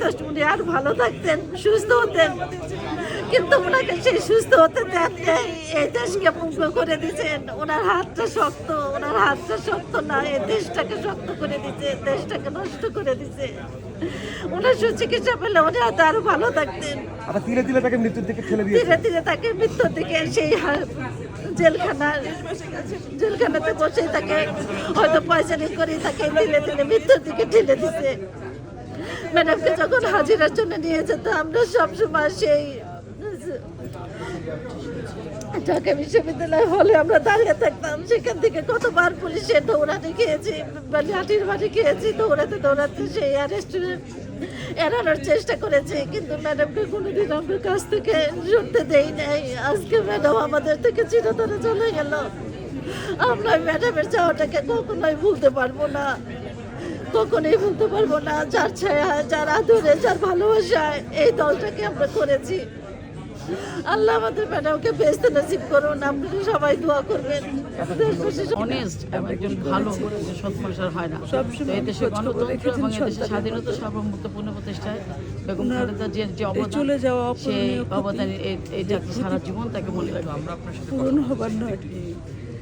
হয়তো উনি আর ভালো থাকতেন, সুস্থ হতেন, কিন্তু ওনাকে সেই সুস্থ হতে দেন নেই। এই দেশকে মুগ্ধ করে দিয়েছেন। ওনার হাতটা শক্ত, ওনার হাতটা শক্ত না, এই দেশটাকে শক্ত করে দিচ্ছে, দেশটাকে নষ্ট করে দিচ্ছে। ওনার সুচিকিৎসা পেলে উনি হয়তো আরো ভালো থাকতেন। আবার ধীরে ধীরে তাকে মৃত্যুর দিকে ঠেলে দিয়েছে। ধীরে ধীরে তাকে মৃত্যুর দিকে সেই জেলখানাতে বসে তাকে হয়তো পয়সানি করে তাকে ধীরে ধীরে মৃত্যুর দিকে ঠেলে দিছে। ম্যাডামকে যখন হাজিরার জন্য নিয়ে যেত আমরা সবসময় সেই ঢাকা বিশ্ববিদ্যালয় হলে আমরা দাঁড়িয়ে থাকতাম। সেখান থেকে কতবার পুলিশে দৌড়াতে খেয়েছি, লাঠির বাড়ি খেয়েছি, দৌড়াতে দৌড়াতে সেই এড়ানোর চেষ্টা করেছি, কিন্তু ম্যাডামকে কোনোদিন আমার কাছ থেকে সরতে দেই নাই। আজকে ম্যাডাম আমাদের থেকে চিরতরে চলে গেল। আমরা ম্যাডামের চাওয়াটাকে কখনোই ভুলতে পারবো না, কখনোই ভুলতে পারবো না। যার ছায়া, যার আদরে, যার ভালোবাসায় এই দলটাকে আমরা করেছি। আল্লাহ আমাদের ম্যাডামকে বেহেশত নসিব করুন। আপনারা সবাই দোয়া করবেন। অনেস্ট এবং একজন ভালো সৎ মানুষ আর হয় না। তো এই দেশে গণতন্ত্র এবং এই দেশের স্বাধীনতা সার্বভৌমত্ব পুনঃপ্রতিষ্ঠায় বেগম খালেদা জিয়ার যে অবদান, সেই অবদান এইটা সারা জীবন তাকে মনে রাখবে। পূরণ হবার নয়।